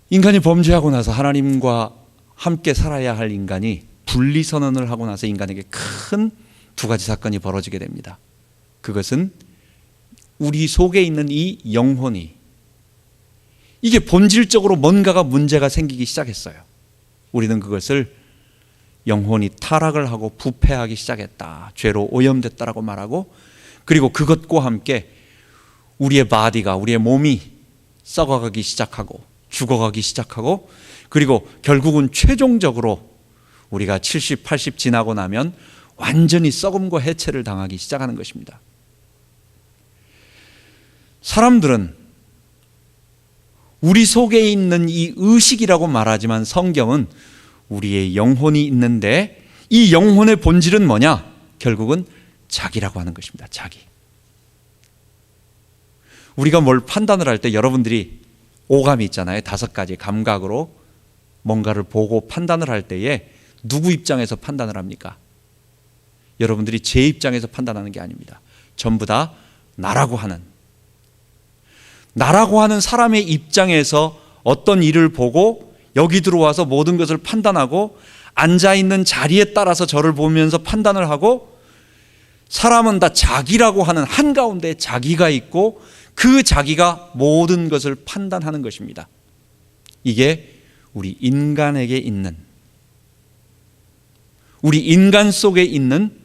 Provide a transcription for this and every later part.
인간이 범죄하고 나서 하나님과 함께 살아야 할 인간이 분리선언을 하고 나서 인간에게 큰 두 가지 사건이 벌어지게 됩니다. 그것은 우리 속에 있는 이 영혼이, 이게 본질적으로 뭔가가 문제가 생기기 시작했어요. 우리는 그것을 영혼이 타락을 하고 부패하기 시작했다, 죄로 오염됐다라고 말하고, 그리고 그것과 함께 우리의 바디가, 우리의 몸이 썩어가기 시작하고 죽어가기 시작하고, 그리고 결국은 최종적으로 우리가 70, 80 지나고 나면 완전히 썩음과 해체를 당하기 시작하는 것입니다. 사람들은 우리 속에 있는 이 의식이라고 말하지만 성경은 우리의 영혼이 있는데 이 영혼의 본질은 뭐냐? 결국은 자기라고 하는 것입니다. 자기. 우리가 뭘 판단을 할 때 여러분들이 오감이 있잖아요. 5가지 감각으로 뭔가를 보고 판단을 할 때에 누구 입장에서 판단을 합니까? 여러분들이 제 입장에서 판단하는 게 아닙니다. 전부 다 나라고 하는 사람의 입장에서 어떤 일을 보고 여기 들어와서 모든 것을 판단하고, 앉아있는 자리에 따라서 저를 보면서 판단을 하고, 사람은 다 자기라고 하는 한가운데 자기가 있고 그 자기가 모든 것을 판단하는 것입니다. 이게 우리 인간에게 있는, 우리 인간 속에 있는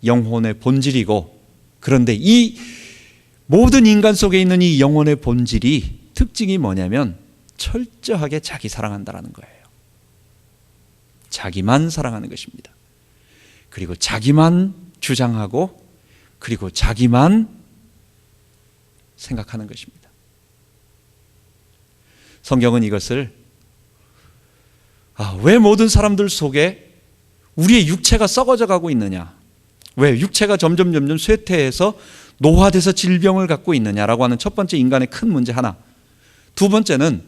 영혼의 본질이고, 그런데 이 모든 인간 속에 있는 이 영혼의 본질이 특징이 뭐냐면 철저하게 자기 사랑한다라는 거예요. 자기만 사랑하는 것입니다. 그리고 자기만 주장하고, 그리고 자기만 생각하는 것입니다. 성경은 이것을 왜 모든 사람들 속에 우리의 육체가 썩어져 가고 있느냐, 왜 육체가 점점 쇠퇴해서 노화돼서 질병을 갖고 있느냐라고 하는 첫 번째 인간의 큰 문제 하나. 두 번째는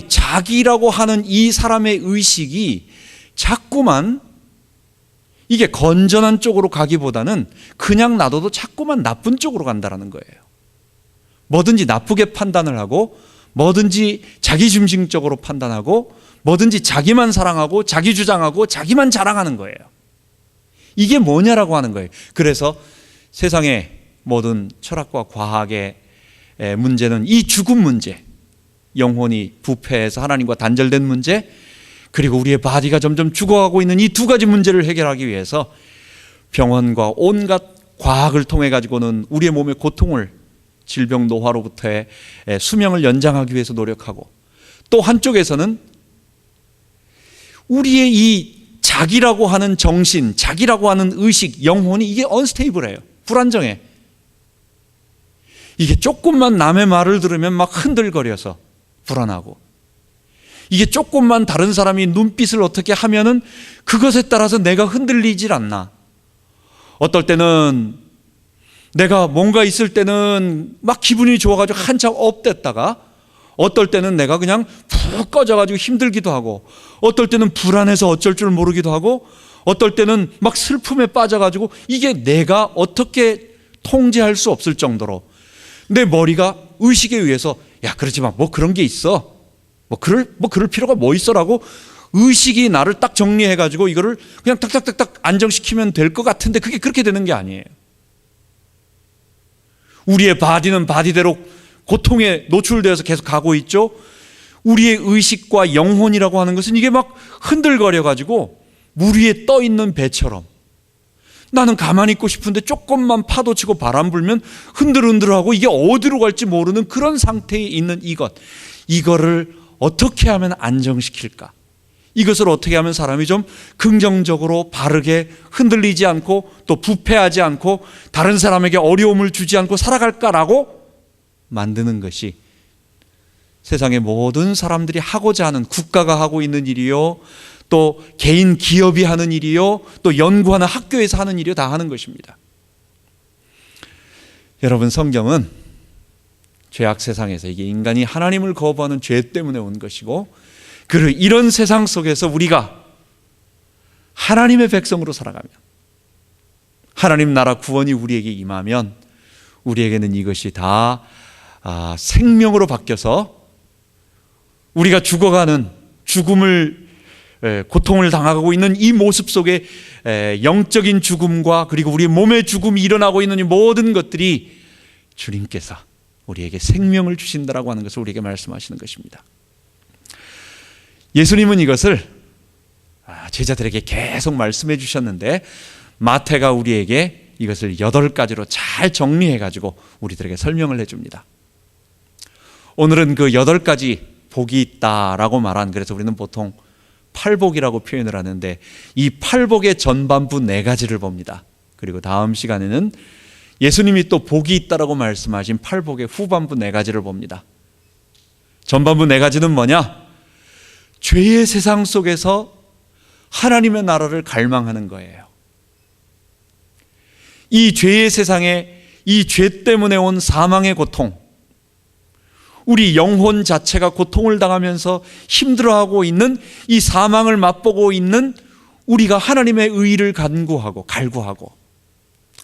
자기라고 하는 이 사람의 의식이 자꾸만 이게 건전한 쪽으로 가기보다는 그냥 놔둬도 자꾸만 나쁜 쪽으로 간다라는 거예요. 뭐든지 나쁘게 판단을 하고, 뭐든지 자기 중심적으로 판단하고, 뭐든지 자기만 사랑하고 자기 주장하고 자기만 자랑하는 거예요. 이게 뭐냐라고 하는 거예요. 그래서 세상의 모든 철학과 과학의 문제는 이 죽음 문제, 영혼이 부패해서 하나님과 단절된 문제, 그리고 우리의 바디가 점점 죽어가고 있는 이 두 가지 문제를 해결하기 위해서 병원과 온갖 과학을 통해 가지고는 우리의 몸의 고통을, 질병 노화로부터의 수명을 연장하기 위해서 노력하고, 또 한쪽에서는 우리의 이 자기라고 하는 정신, 자기라고 하는 의식, 영혼이 이게 언스테이블해요. 불안정해. 이게 조금만 남의 말을 들으면 막 흔들거려서 불안하고, 이게 조금만 다른 사람이 눈빛을 어떻게 하면은 그것에 따라서 내가 흔들리질 않나. 어떨 때는 내가 뭔가 있을 때는 막 기분이 좋아가지고 한참 업됐다가, 어떨 때는 내가 그냥 푹 꺼져가지고 힘들기도 하고, 어떨 때는 불안해서 어쩔 줄 모르기도 하고, 어떨 때는 막 슬픔에 빠져가지고 이게 내가 어떻게 통제할 수 없을 정도로 내 머리가 의식에 의해서 그러지 마, 뭐 그런 게 있어, 그럴 필요가 뭐 있어라고 의식이 나를 딱 정리해가지고 이거를 그냥 딱딱딱딱 안정시키면 될 것 같은데 그게 그렇게 되는 게 아니에요. 우리의 바디는 바디대로 고통에 노출되어서 계속 가고 있죠. 우리의 의식과 영혼이라고 하는 것은 이게 막 흔들거려가지고 물 위에 떠 있는 배처럼, 나는 가만히 있고 싶은데 조금만 파도 치고 바람 불면 흔들흔들하고 이게 어디로 갈지 모르는 그런 상태에 있는 이거를 어떻게 하면 안정시킬까? 이것을 어떻게 하면 사람이 좀 긍정적으로 바르게 흔들리지 않고 또 부패하지 않고 다른 사람에게 어려움을 주지 않고 살아갈까라고 만드는 것이 세상의 모든 사람들이 하고자 하는, 국가가 하고 있는 일이요, 또 개인 기업이 하는 일이요, 또 연구하는 학교에서 하는 일이요, 다 하는 것입니다. 여러분, 성경은 죄악 세상에서, 이게 인간이 하나님을 거부하는 죄 때문에 온 것이고, 그리고 이런 세상 속에서 우리가 하나님의 백성으로 살아가면, 하나님 나라 구원이 우리에게 임하면 우리에게는 이것이 다 생명으로 바뀌어서 우리가 죽어가는 죽음을 고통을 당하고 있는 이 모습 속에 영적인 죽음과 그리고 우리 몸의 죽음이 일어나고 있는 이 모든 것들이 주님께서 우리에게 생명을 주신다라고 하는 것을 우리에게 말씀하시는 것입니다. 예수님은 이것을 제자들에게 계속 말씀해 주셨는데 마태가 우리에게 이것을 8가지로 잘 정리해 가지고 우리들에게 설명을 해 줍니다. 오늘은 그 8가지 복이 있다라고 말한, 그래서 우리는 보통 팔복이라고 표현을 하는데 이 팔복의 전반부 4가지를 봅니다. 그리고 다음 시간에는 예수님이 또 복이 있다라고 말씀하신 팔복의 후반부 4가지를 봅니다. 전반부 4가지는 뭐냐? 죄의 세상 속에서 하나님의 나라를 갈망하는 거예요. 이 죄의 세상에 이 죄 때문에 온 사망의 고통, 우리 영혼 자체가 고통을 당하면서 힘들어하고 있는 이 사망을 맛보고 있는 우리가 하나님의 의의를 갈구하고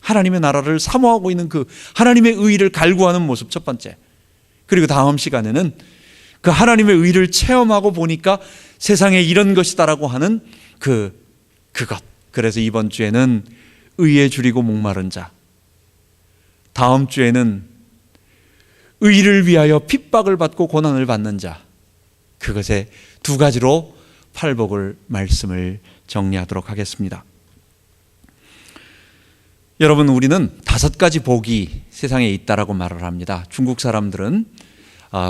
하나님의 나라를 사모하고 있는 그 하나님의 의의를 갈구하는 모습, 첫 번째. 그리고 다음 시간에는 그 하나님의 의의를 체험하고 보니까 세상에 이런 것이다라고 하는 그것. 그래서 이번 주에는 의에 줄이고 목마른 자, 다음 주에는 의를 위하여 핍박을 받고 고난을 받는 자, 그것의 2가지로 팔복을 말씀을 정리하도록 하겠습니다. 여러분, 우리는 5가지 복이 세상에 있다라고 말을 합니다. 중국 사람들은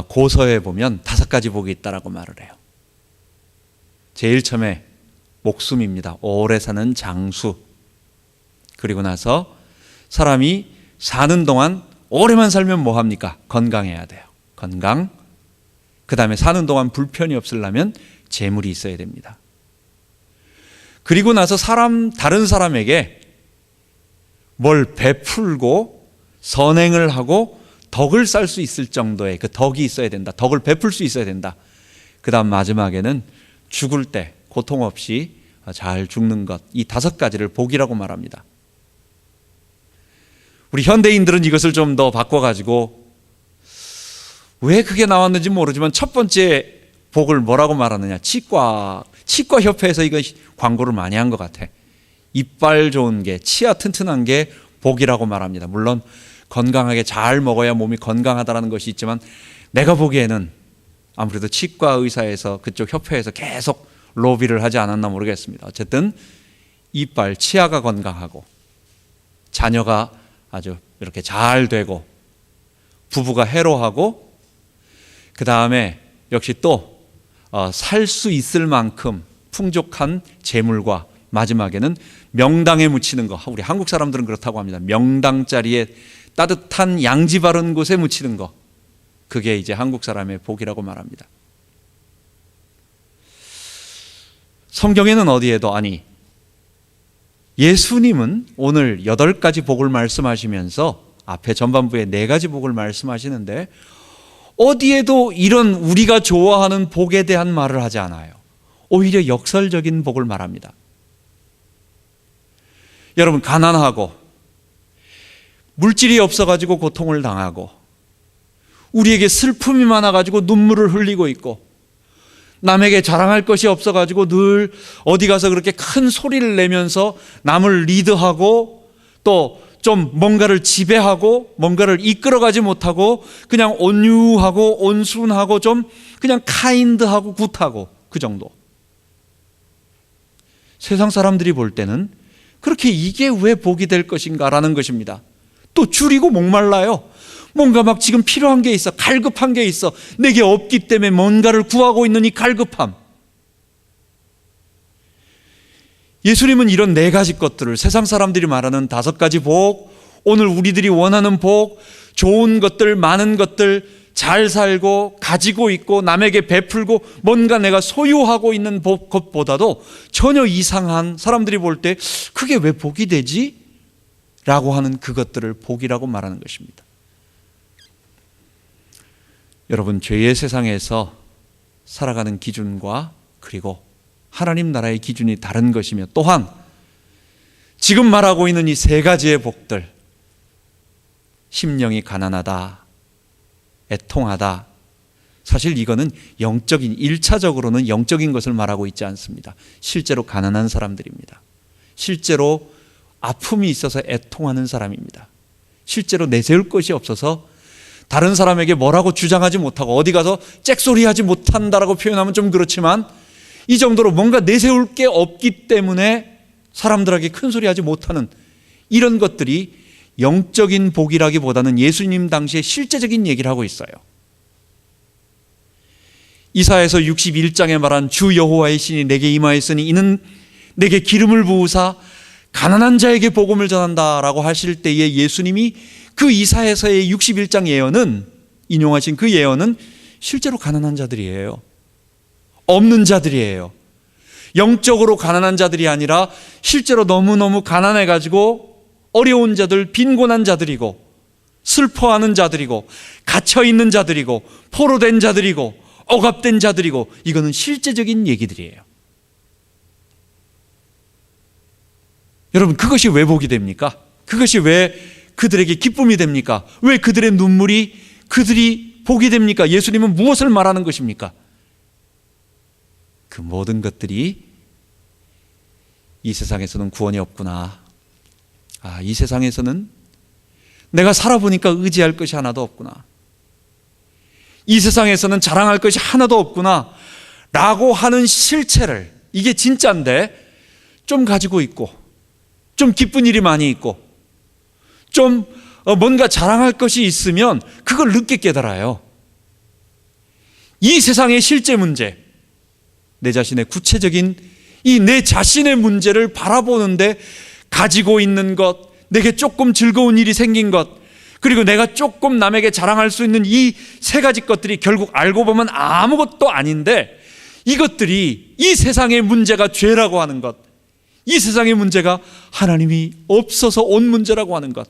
고서에 보면 5가지 복이 있다라고 말을 해요. 제일 처음에 목숨입니다. 오래 사는 장수. 그리고 나서 사람이 사는 동안 오래만 살면 뭐 합니까? 건강해야 돼요. 건강. 그 다음에 사는 동안 불편이 없으려면 재물이 있어야 됩니다. 그리고 나서 다른 사람에게 뭘 베풀고 선행을 하고 덕을 쌓을 수 있을 정도의 그 덕이 있어야 된다. 덕을 베풀 수 있어야 된다. 그 다음 마지막에는 죽을 때 고통 없이 잘 죽는 것. 이 5가지를 복이라고 말합니다. 우리 현대인들은 이것을 좀 더 바꿔가지고 왜 그게 나왔는지 모르지만 첫 번째 복을 뭐라고 말하느냐? 치과협회에서 이거 광고를 많이 한 것 같아. 이빨 좋은 게, 치아 튼튼한 게 복이라고 말합니다. 물론 건강하게 잘 먹어야 몸이 건강하다는 것이 있지만 내가 보기에는 아무래도 치과 의사에서 그쪽 협회에서 계속 로비를 하지 않았나 모르겠습니다. 어쨌든 이빨, 치아가 건강하고 자녀가 아주 이렇게 잘 되고 부부가 해로하고 그 다음에 역시 또 살 수 있을 만큼 풍족한 재물과 마지막에는 명당에 묻히는 거. 우리 한국 사람들은 그렇다고 합니다. 명당 자리에 따뜻한 양지 바른 곳에 묻히는 거. 그게 이제 한국 사람의 복이라고 말합니다. 성경에는 어디에도 예수님은 오늘 8가지 복을 말씀하시면서 앞에 전반부에 4가지 복을 말씀하시는데 어디에도 이런 우리가 좋아하는 복에 대한 말을 하지 않아요. 오히려 역설적인 복을 말합니다. 여러분, 가난하고 물질이 없어가지고 고통을 당하고 우리에게 슬픔이 많아가지고 눈물을 흘리고 있고 남에게 자랑할 것이 없어가지고 늘 어디 가서 그렇게 큰 소리를 내면서 남을 리드하고 또 좀 뭔가를 지배하고 뭔가를 이끌어가지 못하고 그냥 온유하고 온순하고 좀 그냥 카인드하고 굿하고 그 정도. 세상 사람들이 볼 때는 그렇게 이게 왜 복이 될 것인가라는 것입니다. 또 줄이고 목말라요. 뭔가 막 지금 필요한 게 있어. 갈급한 게 있어. 내게 없기 때문에 뭔가를 구하고 있는 이 갈급함. 예수님은 이런 4가지 것들을, 세상 사람들이 말하는 5가지 복, 오늘 우리들이 원하는 복, 좋은 것들, 많은 것들, 잘 살고 가지고 있고 남에게 베풀고 뭔가 내가 소유하고 있는 것보다도 전혀 이상한, 사람들이 볼 때 그게 왜 복이 되지? 라고 하는 그것들을 복이라고 말하는 것입니다. 여러분, 죄의 세상에서 살아가는 기준과 그리고 하나님 나라의 기준이 다른 것이며, 또한 지금 말하고 있는 이 3가지의 복들, 심령이 가난하다, 애통하다, 사실 이거는 영적인, 1차적으로는 영적인 것을 말하고 있지 않습니다. 실제로 가난한 사람들입니다. 실제로 아픔이 있어서 애통하는 사람입니다. 실제로 내세울 것이 없어서 다른 사람에게 뭐라고 주장하지 못하고 어디 가서 잭소리하지 못한다라고 표현하면 좀 그렇지만 이 정도로 뭔가 내세울 게 없기 때문에 사람들에게 큰 소리하지 못하는 이런 것들이 영적인 복이라기보다는 예수님 당시에 실제적인 얘기를 하고 있어요. 이사야서 61장에 말한 주 여호와의 신이 내게 임하였으니 이는 내게 기름을 부으사 가난한 자에게 복음을 전한다라고 하실 때에 예수님이 그 이사야서의 61장 예언은, 인용하신 그 예언은 실제로 가난한 자들이에요. 없는 자들이에요. 영적으로 가난한 자들이 아니라 실제로 너무너무 가난해가지고 어려운 자들, 빈곤한 자들이고 슬퍼하는 자들이고 갇혀있는 자들이고 포로된 자들이고 억압된 자들이고, 이거는 실제적인 얘기들이에요. 여러분, 그것이 왜 복이 됩니까? 그것이 왜 그들에게 기쁨이 됩니까? 왜 그들의 눈물이 그들이 복이 됩니까? 예수님은 무엇을 말하는 것입니까? 그 모든 것들이 이 세상에서는 구원이 없구나. 이 세상에서는 내가 살아보니까 의지할 것이 하나도 없구나. 이 세상에서는 자랑할 것이 하나도 없구나 라고 하는 실체를, 이게 진짜인데 좀 가지고 있고 좀 기쁜 일이 많이 있고 좀 뭔가 자랑할 것이 있으면 그걸 늦게 깨달아요. 이 세상의 실제 문제, 내 자신의 구체적인 이 내 자신의 문제를 바라보는데 가지고 있는 것, 내게 조금 즐거운 일이 생긴 것, 그리고 내가 조금 남에게 자랑할 수 있는 이 세 가지 것들이 결국 알고 보면 아무것도 아닌데, 이것들이 이 세상의 문제가 죄라고 하는 것, 이 세상의 문제가 하나님이 없어서 온 문제라고 하는 것,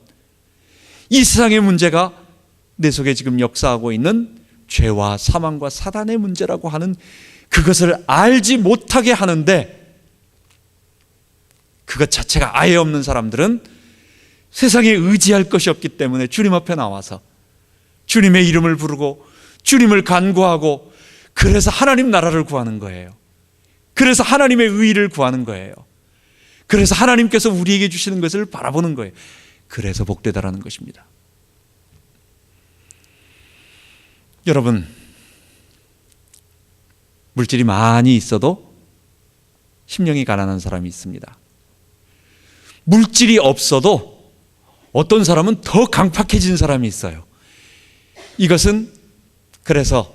이 세상의 문제가 내 속에 지금 역사하고 있는 죄와 사망과 사단의 문제라고 하는 그것을 알지 못하게 하는데, 그것 자체가 아예 없는 사람들은 세상에 의지할 것이 없기 때문에 주님 앞에 나와서 주님의 이름을 부르고 주님을 간구하고, 그래서 하나님 나라를 구하는 거예요. 그래서 하나님의 의의를 구하는 거예요. 그래서 하나님께서 우리에게 주시는 것을 바라보는 거예요. 그래서 복되다라는 것입니다. 여러분, 물질이 많이 있어도 심령이 가난한 사람이 있습니다. 물질이 없어도 어떤 사람은 더 강팍해진 사람이 있어요. 이것은 그래서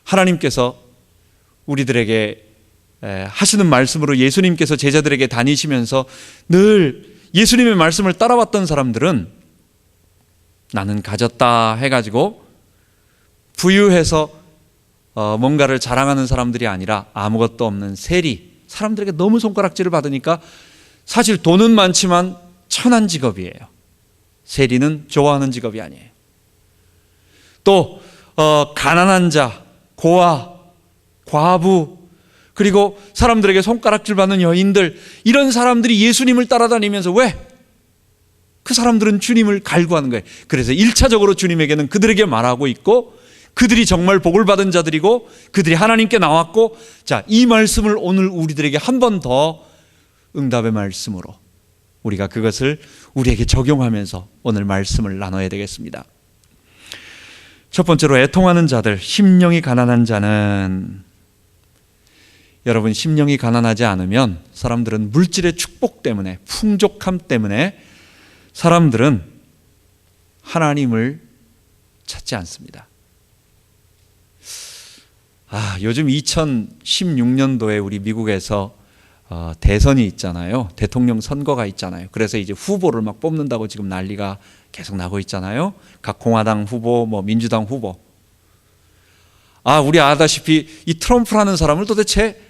하나님께서 우리들에게 하시는 말씀으로 예수님께서 제자들에게 다니시면서 늘 예수님의 말씀을 따라왔던 사람들은 나는 가졌다 해가지고 부유해서 뭔가를 자랑하는 사람들이 아니라 아무것도 없는 세리, 사람들에게 너무 손가락질을 받으니까 사실 돈은 많지만 천한 직업이에요. 세리는 좋아하는 직업이 아니에요. 또 가난한 자, 고아, 과부, 그리고 사람들에게 손가락질 받는 여인들, 이런 사람들이 예수님을 따라다니면서 왜? 그 사람들은 주님을 갈구하는 거예요. 그래서 1차적으로 주님에게는 그들에게 말하고 있고, 그들이 정말 복을 받은 자들이고 그들이 하나님께 나왔고, 자, 이 말씀을 오늘 우리들에게 한 번 더 응답의 말씀으로 우리가 그것을 우리에게 적용하면서 오늘 말씀을 나눠야 되겠습니다. 첫 번째로, 애통하는 자들, 심령이 가난한 자는, 여러분, 심령이 가난하지 않으면 사람들은 물질의 축복 때문에, 풍족함 때문에 사람들은 하나님을 찾지 않습니다. 요즘 2016년도에 우리 미국에서 대선이 있잖아요. 대통령 선거가 있잖아요. 그래서 이제 후보를 막 뽑는다고 지금 난리가 계속 나고 있잖아요. 각 공화당 후보, 민주당 후보. 우리 아다시피 이 트럼프라는 사람을 도대체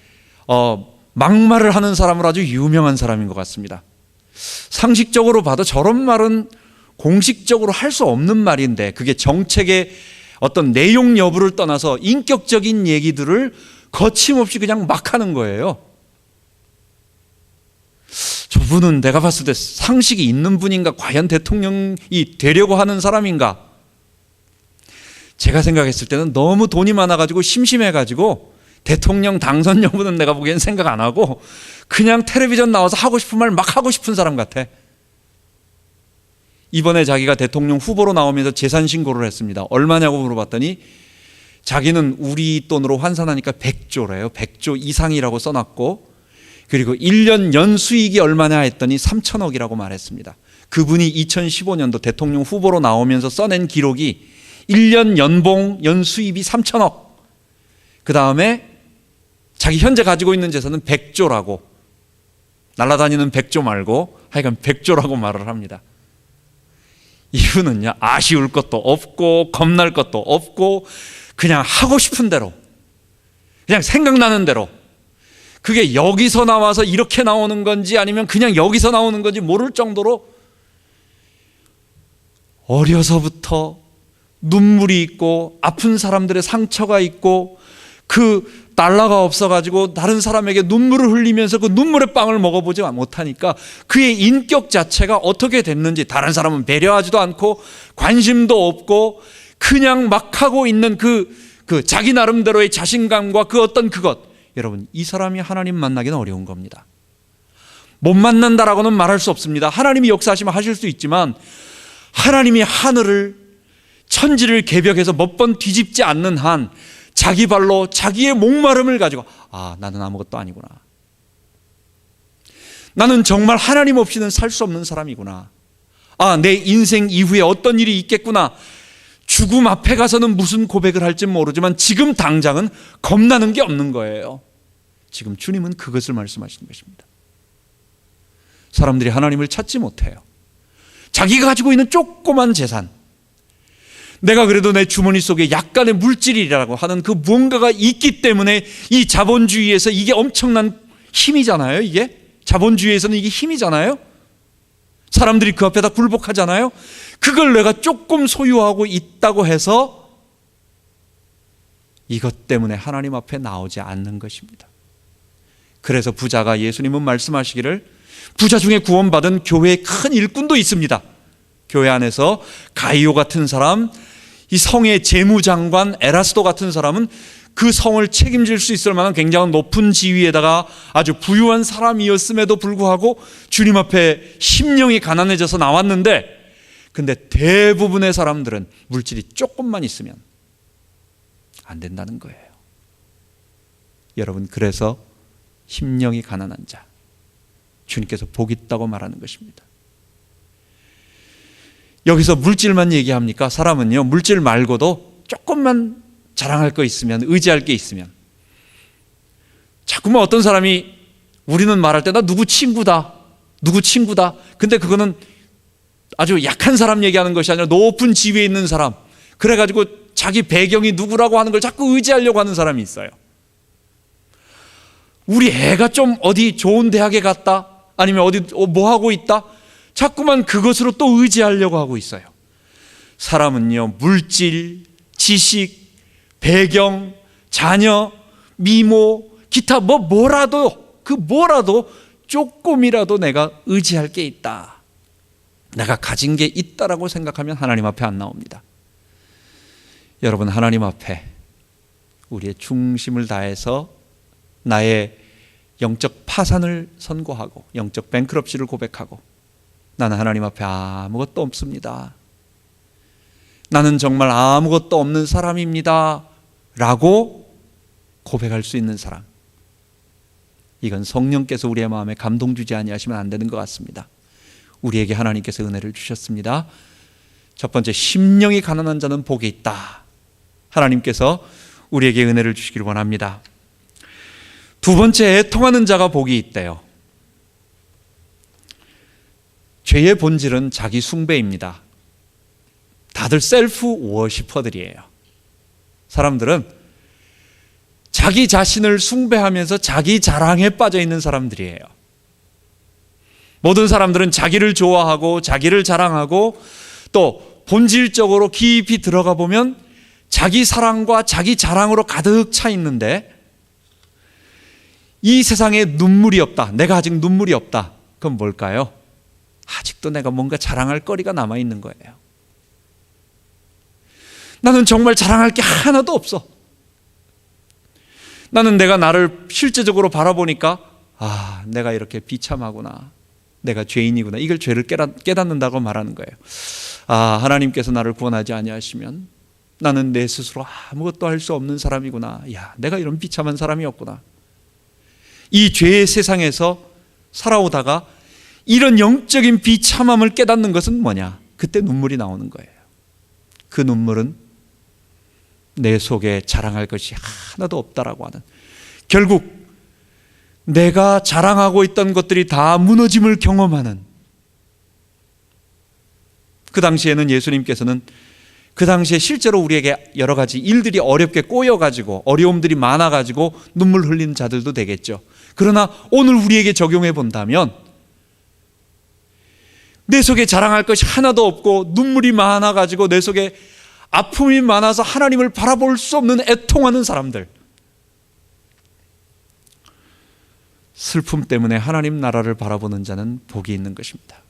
막말을 하는 사람으로 아주 유명한 사람인 것 같습니다. 상식적으로 봐도 저런 말은 공식적으로 할 수 없는 말인데, 그게 정책의 어떤 내용 여부를 떠나서 인격적인 얘기들을 거침없이 그냥 막 하는 거예요. 저분은 내가 봤을 때 상식이 있는 분인가? 과연 대통령이 되려고 하는 사람인가? 제가 생각했을 때는 너무 돈이 많아가지고 심심해가지고 대통령 당선 여부는 내가 보기엔 생각 안 하고 그냥 텔레비전 나와서 하고 싶은 말 막 하고 싶은 사람 같아. 이번에 자기가 대통령 후보로 나오면서 재산 신고를 했습니다. 얼마냐고 물어봤더니 자기는 우리 돈으로 환산하니까 100조래요. 100조 이상이라고 써놨고, 그리고 1년 연수익이 얼마냐 했더니 3천억이라고 말했습니다. 그분이 2015년도 대통령 후보로 나오면서 써낸 기록이 1년 연봉 연수입이 3천억, 그 다음에 자기 현재 가지고 있는 재산은 100조라고, 날아다니는 100조 말고 하여간 100조라고 말을 합니다. 이유는요, 아쉬울 것도 없고 겁날 것도 없고 그냥 하고 싶은 대로, 그냥 생각나는 대로, 그게 여기서 나와서 이렇게 나오는 건지 아니면 그냥 여기서 나오는 건지 모를 정도로 어려서부터 눈물이 있고 아픈 사람들의 상처가 있고 그 달러가 없어가지고 다른 사람에게 눈물을 흘리면서 그 눈물의 빵을 먹어보지 못하니까 그의 인격 자체가 어떻게 됐는지, 다른 사람은 배려하지도 않고 관심도 없고 그냥 막 하고 있는 그 자기 나름대로의 자신감과 그 어떤 그것, 여러분, 이 사람이 하나님 만나기는 어려운 겁니다. 못 만난다라고는 말할 수 없습니다. 하나님이 역사하시면 하실 수 있지만 하나님이 하늘을, 천지를 개벽해서 몇 번 뒤집지 않는 한 자기 발로 자기의 목마름을 가지고, 아, 나는 아무것도 아니구나, 나는 정말 하나님 없이는 살 수 없는 사람이구나, 아, 내 인생 이후에 어떤 일이 있겠구나, 죽음 앞에 가서는 무슨 고백을 할지 모르지만 지금 당장은 겁나는 게 없는 거예요. 지금 주님은 그것을 말씀하시는 것입니다. 사람들이 하나님을 찾지 못해요. 자기가 가지고 있는 조그만 재산, 내가 그래도 내 주머니 속에 약간의 물질이라고 하는 그 무언가가 있기 때문에 이 자본주의에서 이게 엄청난 힘이잖아요. 이게 자본주의에서는 이게 힘이잖아요. 사람들이 그 앞에다 굴복하잖아요. 그걸 내가 조금 소유하고 있다고 해서 이것 때문에 하나님 앞에 나오지 않는 것입니다. 그래서 부자가, 예수님은 말씀하시기를 부자 중에 구원받은 교회의 큰 일꾼도 있습니다. 교회 안에서 가이오 같은 사람, 이 성의 재무장관 에라스도 같은 사람은 그 성을 책임질 수 있을 만한 굉장히 높은 지위에다가 아주 부유한 사람이었음에도 불구하고 주님 앞에 심령이 가난해져서 나왔는데, 근데 대부분의 사람들은 물질이 조금만 있으면 안 된다는 거예요. 여러분, 그래서 심령이 가난한 자, 주님께서 복 있다고 말하는 것입니다. 여기서 물질만 얘기합니까? 사람은요, 물질 말고도 조금만 자랑할 거 있으면, 의지할 게 있으면, 자꾸만 어떤 사람이, 우리는 말할 때 나 누구 친구다, 누구 친구다, 근데 그거는 아주 약한 사람 얘기하는 것이 아니라 높은 지위에 있는 사람, 그래가지고 자기 배경이 누구라고 하는 걸 자꾸 의지하려고 하는 사람이 있어요. 우리 애가 좀 어디 좋은 대학에 갔다, 아니면 어디 뭐 하고 있다, 자꾸만 그것으로 또 의지하려고 하고 있어요. 사람은요, 물질, 지식, 배경, 자녀, 미모, 기타 뭐라도, 그 뭐라도 조금이라도 내가 의지할 게 있다, 내가 가진 게 있다라고 생각하면 하나님 앞에 안 나옵니다. 여러분, 하나님 앞에 우리의 중심을 다해서 나의 영적 파산을 선고하고 영적 뱅크럽시를 고백하고, 나는 하나님 앞에 아무것도 없습니다, 나는 정말 아무것도 없는 사람입니다 라고 고백할 수 있는 사람, 이건 성령께서 우리의 마음에 감동 주지 아니하시면 안 되는 것 같습니다. 우리에게 하나님께서 은혜를 주셨습니다. 첫 번째, 심령이 가난한 자는 복이 있다. 하나님께서 우리에게 은혜를 주시기를 원합니다. 두 번째, 애통하는 자가 복이 있대요. 죄의 본질은 자기 숭배입니다. 다들 셀프 워시퍼들이에요. 사람들은 자기 자신을 숭배하면서 자기 자랑에 빠져 있는 사람들이에요. 모든 사람들은 자기를 좋아하고 자기를 자랑하고, 또 본질적으로 깊이 들어가 보면 자기 사랑과 자기 자랑으로 가득 차 있는데, 이 세상에 눈물이 없다, 내가 아직 눈물이 없다, 그건 뭘까요? 아직도 내가 뭔가 자랑할 거리가 남아있는 거예요. 나는 정말 자랑할 게 하나도 없어. 나는 내가 나를 실제적으로 바라보니까 내가 이렇게 비참하구나, 내가 죄인이구나, 이걸 죄를 깨닫는다고 말하는 거예요. 하나님께서 나를 구원하지 아니하시면 나는 내 스스로 아무것도 할 수 없는 사람이구나. 내가 이런 비참한 사람이었구나. 이 죄의 세상에서 살아오다가 이런 영적인 비참함을 깨닫는 것은 뭐냐? 그때 눈물이 나오는 거예요. 그 눈물은 내 속에 자랑할 것이 하나도 없다라고 하는, 결국 내가 자랑하고 있던 것들이 다 무너짐을 경험하는, 그 당시에는 예수님께서는 그 당시에 실제로 우리에게 여러 가지 일들이 어렵게 꼬여가지고 어려움들이 많아가지고 눈물 흘리는 자들도 되겠죠. 그러나 오늘 우리에게 적용해 본다면 내 속에 자랑할 것이 하나도 없고 눈물이 많아가지고 내 속에 아픔이 많아서 하나님을 바라볼 수 없는 애통하는 사람들, 슬픔 때문에 하나님 나라를 바라보는 자는 복이 있는 것입니다.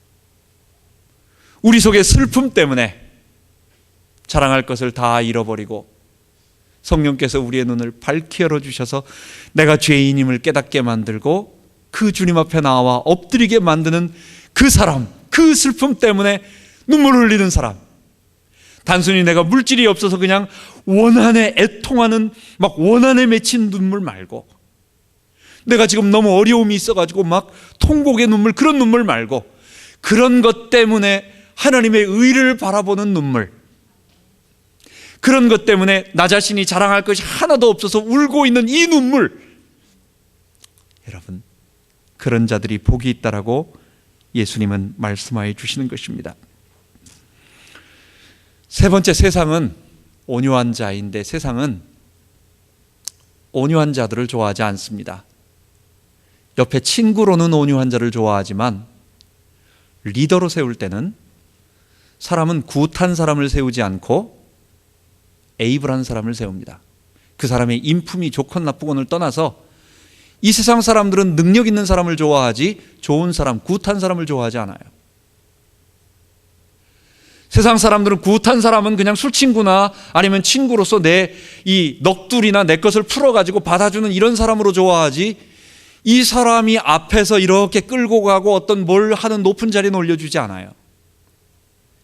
우리 속에 슬픔 때문에 자랑할 것을 다 잃어버리고 성령께서 우리의 눈을 밝히 열어주셔서 내가 죄인임을 깨닫게 만들고 그 주님 앞에 나와 엎드리게 만드는 그 사람, 그 슬픔 때문에 눈물 흘리는 사람, 단순히 내가 물질이 없어서 그냥 원한에 애통하는, 막 원한에 맺힌 눈물 말고, 내가 지금 너무 어려움이 있어가지고 막 통곡의 눈물, 그런 눈물 말고, 그런 것 때문에 하나님의 의를 바라보는 눈물, 그런 것 때문에 나 자신이 자랑할 것이 하나도 없어서 울고 있는 이 눈물, 여러분, 그런 자들이 복이 있다라고 예수님은 말씀하여 주시는 것입니다. 세 번째, 세상은 온유한 자인데 세상은 온유한 자들을 좋아하지 않습니다. 옆에 친구로는 온유한 자를 좋아하지만 리더로 세울 때는 사람은 굿한 사람을 세우지 않고 에이블한 사람을 세웁니다. 그 사람의 인품이 좋건 나쁘건을 떠나서 이 세상 사람들은 능력 있는 사람을 좋아하지 좋은 사람, 굿한 사람을 좋아하지 않아요. 세상 사람들은 굿한 사람은 그냥 술친구나 아니면 친구로서 내 이 넋두리나 내 것을 풀어가지고 받아주는 이런 사람으로 좋아하지, 이 사람이 앞에서 이렇게 끌고 가고 어떤 뭘 하는 높은 자리에 올려주지 않아요.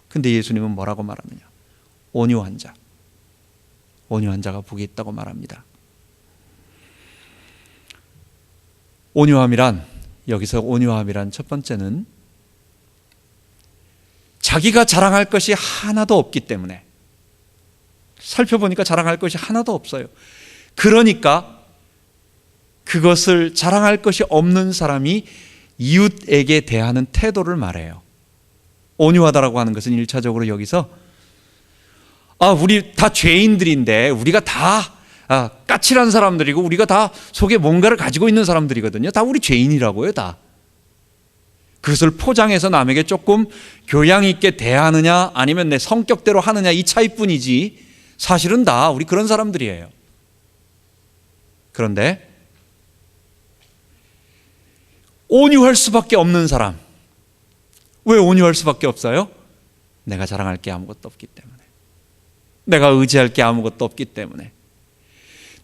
근데 예수님은 뭐라고 말하느냐? 온유한 자, 온유한 자가 복이 있다고 말합니다. 온유함이란, 여기서 온유함이란 첫 번째는 자기가 자랑할 것이 하나도 없기 때문에, 살펴보니까 자랑할 것이 하나도 없어요. 그러니까 그것을 자랑할 것이 없는 사람이 이웃에게 대하는 태도를 말해요. 온유하다라고 하는 것은 1차적으로 여기서 우리 다 죄인들인데, 우리가 다 까칠한 사람들이고 우리가 다 속에 뭔가를 가지고 있는 사람들이거든요. 다 우리 죄인이라고요. 다 그것을 포장해서 남에게 조금 교양 있게 대하느냐 아니면 내 성격대로 하느냐, 이 차이뿐이지 사실은 다 우리 그런 사람들이에요. 그런데 온유할 수밖에 없는 사람, 왜 온유할 수밖에 없어요? 내가 자랑할 게 아무것도 없기 때문에, 내가 의지할 게 아무것도 없기 때문에,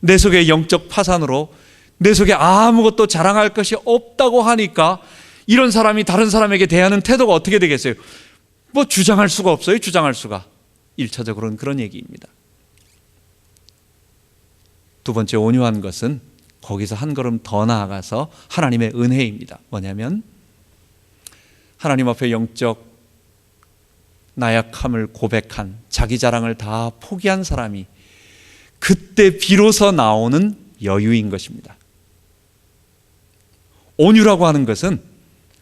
내 속의 영적 파산으로 내 속에 아무것도 자랑할 것이 없다고 하니까 이런 사람이 다른 사람에게 대하는 태도가 어떻게 되겠어요? 뭐 주장할 수가 없어요. 주장할 수가. 1차적으로는 그런 얘기입니다. 두 번째, 온유한 것은 거기서 한 걸음 더 나아가서 하나님의 은혜입니다. 뭐냐면 하나님 앞에 영적 나약함을 고백한, 자기 자랑을 다 포기한 사람이 그때 비로소 나오는 여유인 것입니다. 온유라고 하는 것은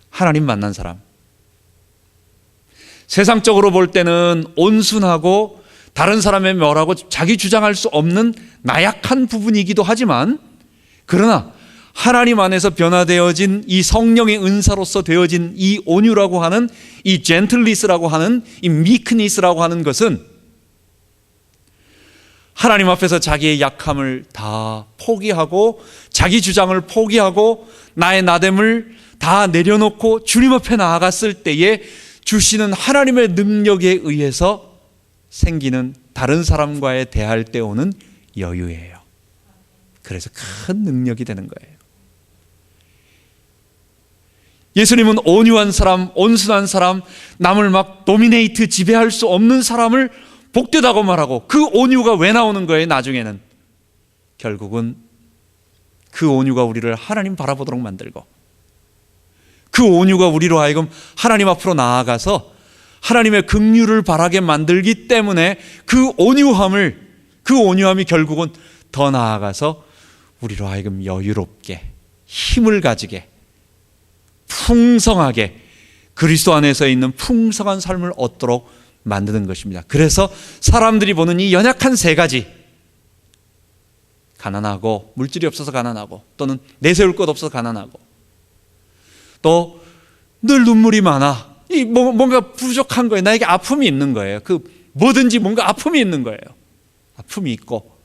하나님 만난 사람, 세상적으로 볼 때는 온순하고 다른 사람의 뭐라고 자기 주장할 수 없는 나약한 부분이기도 하지만, 그러나 하나님 안에서 변화되어진 이 성령의 은사로서 되어진 이 온유라고 하는, 이 젠틀리스라고 하는, 이 미크니스라고 하는 것은 하나님 앞에서 자기의 약함을 다 포기하고 자기 주장을 포기하고 나의 나됨을 다 내려놓고 주님 앞에 나아갔을 때에 주시는 하나님의 능력에 의해서 생기는 다른 사람과의 대할 때 오는 여유예요. 그래서 큰 능력이 되는 거예요. 예수님은 온유한 사람, 온순한 사람, 남을 막 도미네이트, 지배할 수 없는 사람을 복되다고 말하고, 그 온유가 왜 나오는 거예요? 나중에는 결국은 그 온유가 우리를 하나님 바라보도록 만들고, 그 온유가 우리로 하여금 하나님 앞으로 나아가서 하나님의 긍휼을 바라게 만들기 때문에 그 온유함이 결국은 더 나아가서 우리로 하여금 여유롭게, 힘을 가지게, 풍성하게, 그리스도 안에서 있는 풍성한 삶을 얻도록 만드는 것입니다. 그래서 사람들이 보는 이 연약한 세 가지, 가난하고, 물질이 없어서 가난하고, 또는 내세울 것 없어서 가난하고, 또 늘 눈물이 많아, 뭔가 부족한 거예요. 나에게 아픔이 있는 거예요. 뭐든지 뭔가 아픔이 있는 거예요. 아픔이 있고,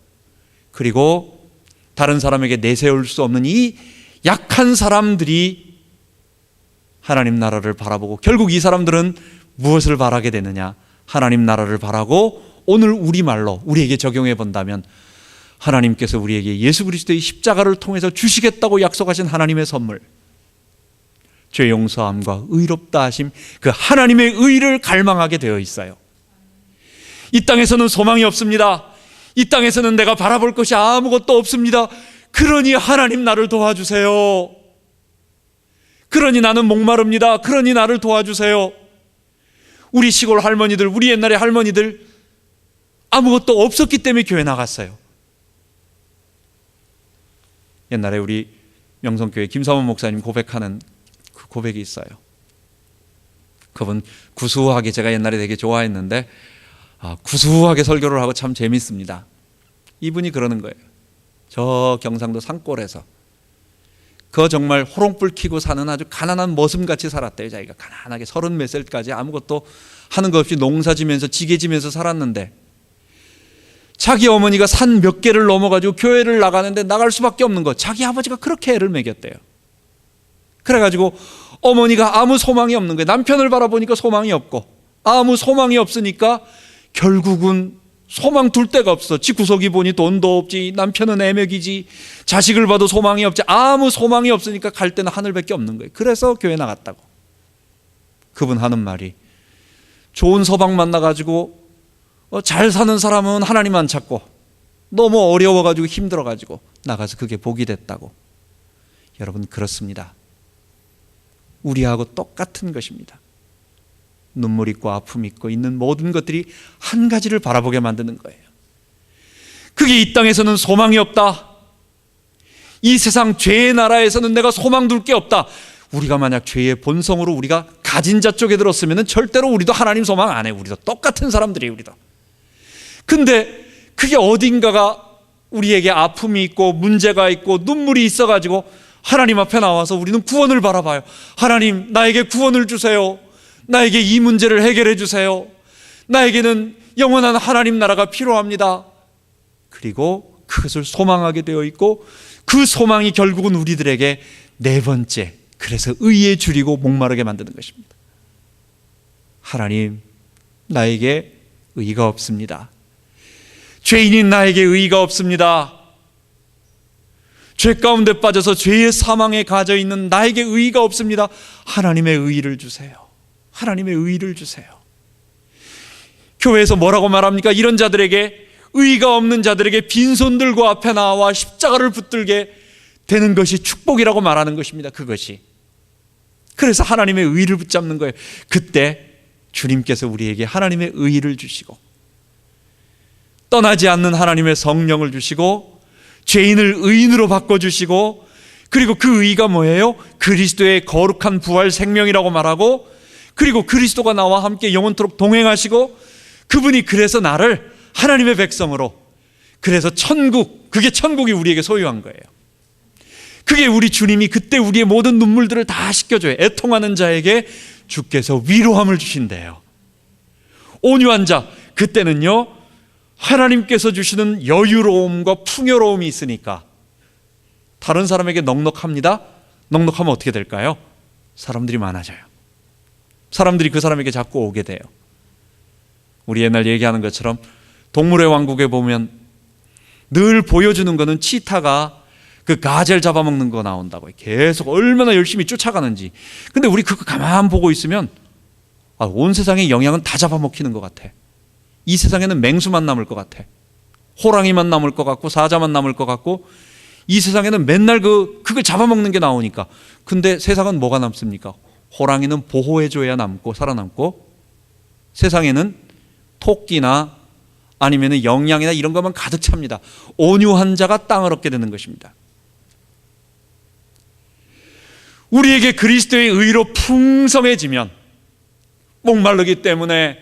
그리고 다른 사람에게 내세울 수 없는 이 약한 사람들이 하나님 나라를 바라보고, 결국 이 사람들은 무엇을 바라게 되느냐? 하나님 나라를 바라고, 오늘 우리말로 우리에게 적용해 본다면 하나님께서 우리에게 예수 그리스도의 십자가를 통해서 주시겠다고 약속하신 하나님의 선물, 죄 용서함과 의롭다 하심, 그 하나님의 의를 갈망하게 되어 있어요. 이 땅에서는 소망이 없습니다. 이 땅에서는 내가 바라볼 것이 아무것도 없습니다. 그러니 하나님 나를 도와주세요. 그러니 나는 목마릅니다. 그러니 나를 도와주세요. 우리 시골 할머니들, 우리 옛날의 할머니들 아무것도 없었기 때문에 교회 나갔어요. 옛날에 우리 명성교회 김사원 목사님 고백하는 그 고백이 있어요. 그분 구수하게, 제가 옛날에 되게 좋아했는데 구수하게 설교를 하고 참 재밌습니다. 이분이 그러는 거예요. 저 경상도 산골에서 정말 호롱불 켜고 사는 아주 가난한 머슴같이 살았대요. 자기가 가난하게 30몇 살까지 아무것도 하는 것 없이 농사 지면서 지게 지면서 살았는데, 자기 어머니가 산 몇 개를 넘어가지고 교회를 나가는데 나갈 수밖에 없는 거, 자기 아버지가 그렇게 애를 먹였대요. 그래가지고 어머니가 아무 소망이 없는 거예요. 남편을 바라보니까 소망이 없고, 아무 소망이 없으니까 결국은 소망 둘 데가 없어. 지 구석이 보니 돈도 없지, 남편은 애먹이지, 자식을 봐도 소망이 없지, 아무 소망이 없으니까 갈 데는 하늘밖에 없는 거예요. 그래서 교회 나갔다고. 그분 하는 말이, 좋은 서방 만나가지고 잘 사는 사람은 하나님만 찾고, 너무 어려워가지고 힘들어가지고 나가서 그게 복이 됐다고. 여러분, 그렇습니다. 우리하고 똑같은 것입니다. 눈물 있고 아픔 있고 있는 모든 것들이 한 가지를 바라보게 만드는 거예요. 그게 이 땅에서는 소망이 없다, 이 세상 죄의 나라에서는 내가 소망 둘 게 없다. 우리가 만약 죄의 본성으로 우리가 가진 자 쪽에 들었으면 절대로 우리도 하나님 소망 안 해. 우리도 똑같은 사람들이에요. 우리도. 근데 그게 어딘가가 우리에게 아픔이 있고 문제가 있고 눈물이 있어가지고 하나님 앞에 나와서 우리는 구원을 바라봐요. 하나님, 나에게 구원을 주세요. 나에게 이 문제를 해결해 주세요. 나에게는 영원한 하나님 나라가 필요합니다. 그리고 그것을 소망하게 되어 있고, 그 소망이 결국은 우리들에게 네 번째, 그래서 의에 줄이고 목마르게 만드는 것입니다. 하나님, 나에게 의가 없습니다. 죄인인 나에게 의가 없습니다. 죄 가운데 빠져서 죄의 사망에 갇혀 있는 나에게 의가 없습니다. 하나님의 의를 주세요. 하나님의 의를 주세요. 교회에서 뭐라고 말합니까? 이런 자들에게, 의가 없는 자들에게 빈손 들고 앞에 나와 십자가를 붙들게 되는 것이 축복이라고 말하는 것입니다. 그것이. 그래서 하나님의 의를 붙잡는 거예요. 그때 주님께서 우리에게 하나님의 의를 주시고, 떠나지 않는 하나님의 성령을 주시고, 죄인을 의인으로 바꿔주시고, 그리고 그 의가 뭐예요? 그리스도의 거룩한 부활 생명이라고 말하고, 그리고 그리스도가 나와 함께 영원토록 동행하시고, 그분이 그래서 나를 하나님의 백성으로, 그래서 천국, 그게 천국이 우리에게 소유한 거예요. 그게 우리 주님이 그때 우리의 모든 눈물들을 다 씻겨줘요. 애통하는 자에게 주께서 위로함을 주신대요. 온유한 자, 그때는요 하나님께서 주시는 여유로움과 풍요로움이 있으니까 다른 사람에게 넉넉합니다. 넉넉하면 어떻게 될까요? 사람들이 많아져요. 사람들이 그 사람에게 자꾸 오게 돼요. 우리 옛날 얘기하는 것처럼 동물의 왕국에 보면 늘 보여주는 거는 치타가 그 가젤 잡아먹는 거 나온다고, 계속 얼마나 열심히 쫓아가는지. 근데 우리 그거 가만 보고 있으면 온 세상의 영양은 다 잡아먹히는 것 같아. 이 세상에는 맹수만 남을 것 같아. 호랑이만 남을 것 같고 사자만 남을 것 같고, 이 세상에는 맨날 그걸 잡아먹는 게 나오니까. 근데 세상은 뭐가 남습니까? 호랑이는 보호해줘야 남고 살아남고, 세상에는 토끼나 아니면 영양이나 이런 것만 가득 찹니다. 온유한 자가 땅을 얻게 되는 것입니다. 우리에게 그리스도의 의로 풍성해지면, 목마르기 때문에,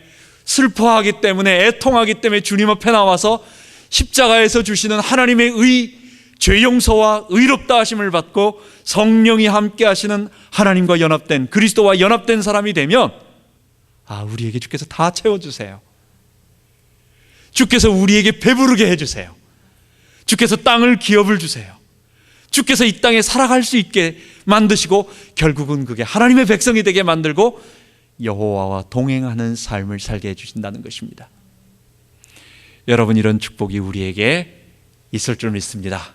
슬퍼하기 때문에, 애통하기 때문에 주님 앞에 나와서 십자가에서 주시는 하나님의 의, 죄 용서와 의롭다 하심을 받고 성령이 함께 하시는 하나님과 연합된, 그리스도와 연합된 사람이 되면, 우리에게 주께서 다 채워주세요. 주께서 우리에게 배부르게 해주세요. 주께서 땅을 기업을 주세요. 주께서 이 땅에 살아갈 수 있게 만드시고, 결국은 그게 하나님의 백성이 되게 만들고 여호와와 동행하는 삶을 살게 해주신다는 것입니다. 여러분, 이런 축복이 우리에게 있을 줄 믿습니다.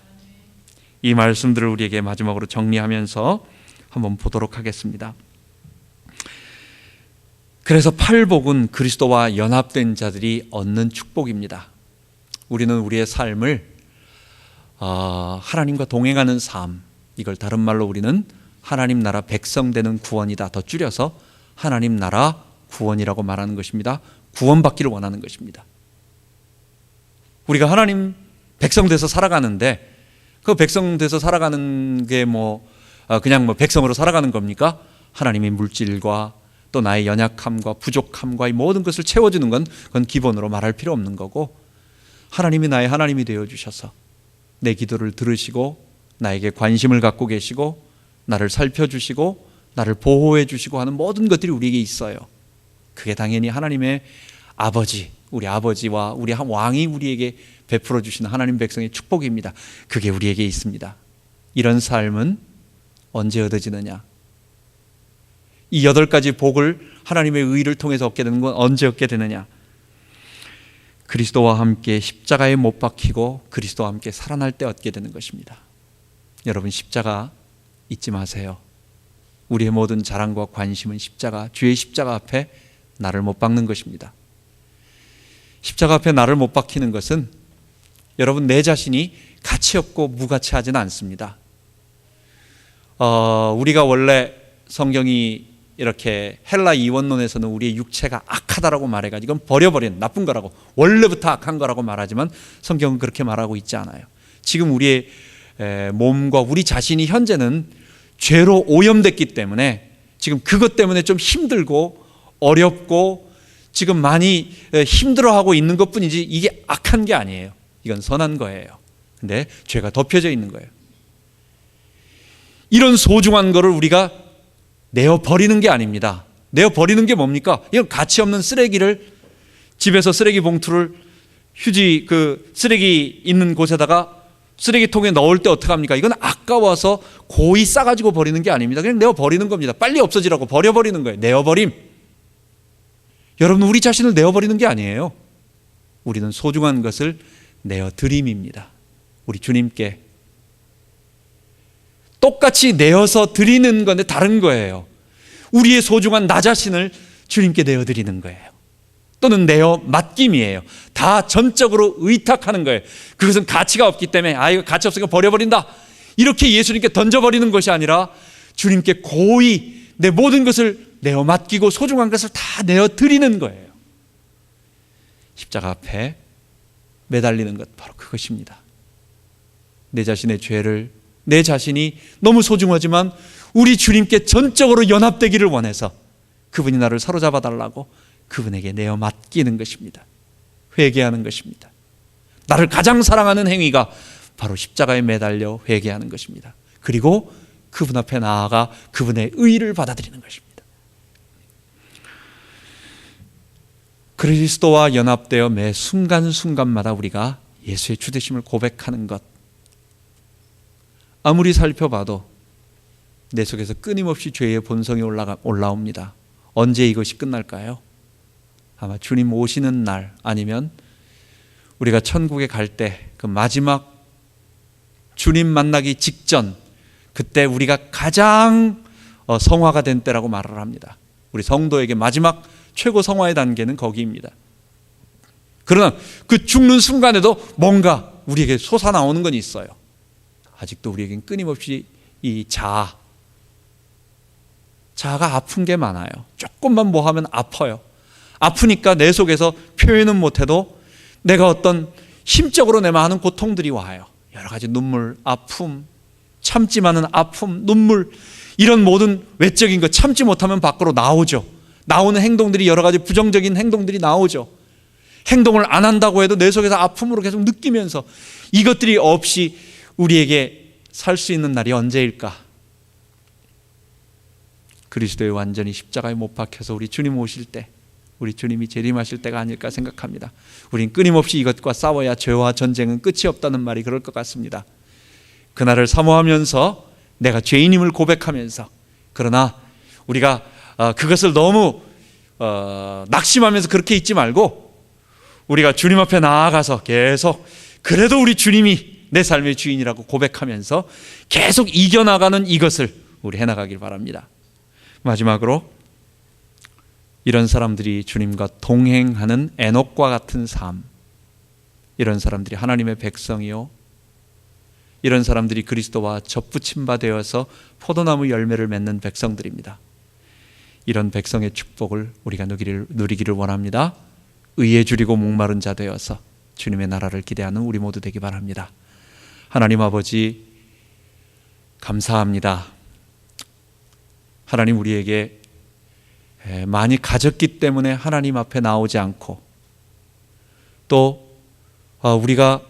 이 말씀들을 우리에게 마지막으로 정리하면서 한번 보도록 하겠습니다. 그래서 팔복은 그리스도와 연합된 자들이 얻는 축복입니다. 우리는 우리의 삶을 하나님과 동행하는 삶, 이걸 다른 말로 우리는 하나님 나라 백성 되는 구원이다, 더 줄여서 하나님 나라 구원이라고 말하는 것입니다. 구원받기를 원하는 것입니다. 우리가 하나님 백성 돼서 살아가는데, 그 백성 돼서 살아가는 게 그냥 백성으로 살아가는 겁니까? 하나님의 물질과 또 나의 연약함과 부족함과 이 모든 것을 채워주는 건, 그건 기본으로 말할 필요 없는 거고, 하나님이 나의 하나님이 되어주셔서 내 기도를 들으시고 나에게 관심을 갖고 계시고 나를 살펴주시고 나를 보호해 주시고 하는 모든 것들이 우리에게 있어요. 그게 당연히 하나님의 아버지, 우리 아버지와 우리 왕이 우리에게 베풀어 주시는 하나님 백성의 축복입니다. 그게 우리에게 있습니다. 이런 삶은 언제 얻어지느냐? 이 8가지 복을 하나님의 의를 통해서 얻게 되는 건 언제 얻게 되느냐? 그리스도와 함께 십자가에 못 박히고 그리스도와 함께 살아날 때 얻게 되는 것입니다. 여러분, 십자가 잊지 마세요. 우리의 모든 자랑과 관심은 십자가, 주의 십자가 앞에 나를 못 박는 것입니다. 십자가 앞에 나를 못 박히는 것은 여러분, 내 자신이 가치 없고 무가치하지는 않습니다. 우리가 원래 성경이 이렇게 헬라 이원론에서는 우리의 육체가 악하다라고 말해가지고 이건 버려버린 나쁜 거라고, 원래부터 악한 거라고 말하지만 성경은 그렇게 말하고 있지 않아요. 지금 우리의 몸과 우리 자신이 현재는 죄로 오염됐기 때문에 지금 그것 때문에 좀 힘들고 어렵고 지금 많이 힘들어하고 있는 것뿐이지 이게 악한 게 아니에요. 이건 선한 거예요. 근데 죄가 덮여져 있는 거예요. 이런 소중한 거를 우리가 내어버리는 게 아닙니다. 내어버리는 게 뭡니까? 이건 가치 없는 쓰레기를, 집에서 쓰레기 봉투를 쓰레기 있는 곳에다가 쓰레기통에 넣을 때 어떻게 합니까? 이건 아까워서 고이 싸가지고 버리는 게 아닙니다. 그냥 내어버리는 겁니다. 빨리 없어지라고 버려버리는 거예요. 내어버림. 여러분, 우리 자신을 내어버리는 게 아니에요. 우리는 소중한 것을 내어드림입니다. 우리 주님께 똑같이 내어서 드리는 건데 다른 거예요. 우리의 소중한 나 자신을 주님께 내어드리는 거예요. 또는 내어 맡김이에요. 다 전적으로 의탁하는 거예요. 그것은 가치가 없기 때문에 이거 가치 없으니까 버려버린다, 이렇게 예수님께 던져버리는 것이 아니라 주님께 고이 내 모든 것을 내어 맡기고 소중한 것을 다 내어드리는 거예요. 십자가 앞에 매달리는 것, 바로 그것입니다. 내 자신의 죄를, 내 자신이 너무 소중하지만 우리 주님께 전적으로 연합되기를 원해서 그분이 나를 사로잡아 달라고 그분에게 내어 맡기는 것입니다. 회개하는 것입니다. 나를 가장 사랑하는 행위가 바로 십자가에 매달려 회개하는 것입니다. 그리고 그분 앞에 나아가 그분의 의를 받아들이는 것입니다. 그리스도와 연합되어 매 순간순간마다 우리가 예수의 주되심을 고백하는 것, 아무리 살펴봐도 내 속에서 끊임없이 죄의 본성이 올라옵니다. 언제 이것이 끝날까요? 아마 주님 오시는 날, 아니면 우리가 천국에 갈 때 그 마지막 주님 만나기 직전, 그때 우리가 가장 성화가 된 때라고 말을 합니다. 우리 성도에게 마지막 최고 성화의 단계는 거기입니다. 그러나 그 죽는 순간에도 뭔가 우리에게 솟아나오는 건 있어요. 아직도 우리에겐 끊임없이 이 자아가 아픈 게 많아요. 조금만 뭐 하면 아파요. 아프니까 내 속에서 표현은 못해도 내가 어떤 심적으로 내가 하는 고통들이 와요. 여러 가지 눈물, 아픔, 참지만은 아픔, 눈물, 이런 모든 외적인 것 참지 못하면 밖으로 나오죠. 나오는 행동들이 여러 가지 부정적인 행동들이 나오죠. 행동을 안 한다고 해도 내 속에서 아픔으로 계속 느끼면서 이것들이 없이 우리에게 살 수 있는 날이 언제일까? 그리스도에 완전히 십자가에 못 박혀서 우리 주님 오실 때, 우리 주님이 재림하실 때가 아닐까 생각합니다. 우린 끊임없이 이것과 싸워야 죄와 전쟁은 끝이 없다는 말이 그럴 것 같습니다. 그날을 사모하면서 내가 죄인임을 고백하면서, 그러나 우리가 그것을 너무 낙심하면서 그렇게 있지 말고 우리가 주님 앞에 나아가서 계속 그래도 우리 주님이 내 삶의 주인이라고 고백하면서 계속 이겨나가는 이것을 우리 해나가길 바랍니다. 마지막으로 이런 사람들이 주님과 동행하는 에녹과 같은 삶, 이런 사람들이 하나님의 백성이요, 이런 사람들이 그리스도와 접붙임 바 되어서 포도나무 열매를 맺는 백성들입니다. 이런 백성의 축복을 우리가 누리기를 원합니다. 의에 줄이고 목마른 자 되어서 주님의 나라를 기대하는 우리 모두 되기 바랍니다. 하나님 아버지, 감사합니다. 하나님, 우리에게 많이 가졌기 때문에 하나님 앞에 나오지 않고, 또 우리가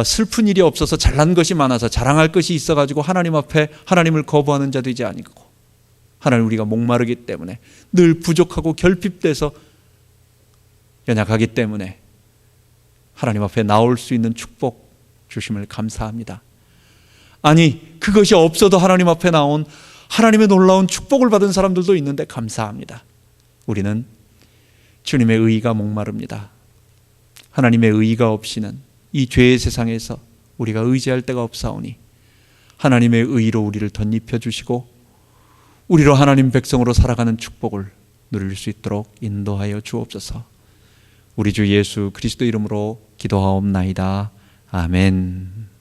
슬픈 일이 없어서 잘난 것이 많아서 자랑할 것이 있어가지고 하나님 앞에 하나님을 거부하는 자 되지 아니고, 하나님, 우리가 목마르기 때문에 늘 부족하고 결핍돼서 연약하기 때문에 하나님 앞에 나올 수 있는 축복 주심을 감사합니다. 아니, 그것이 없어도 하나님 앞에 나온 하나님의 놀라운 축복을 받은 사람들도 있는데 감사합니다. 우리는 주님의 의의가 목마릅니다. 하나님의 의의가 없이는 이 죄의 세상에서 우리가 의지할 데가 없사오니 하나님의 의의로 우리를 덧입혀 주시고 우리로 하나님 백성으로 살아가는 축복을 누릴 수 있도록 인도하여 주옵소서. 우리 주 예수 그리스도 이름으로 기도하옵나이다. 아멘.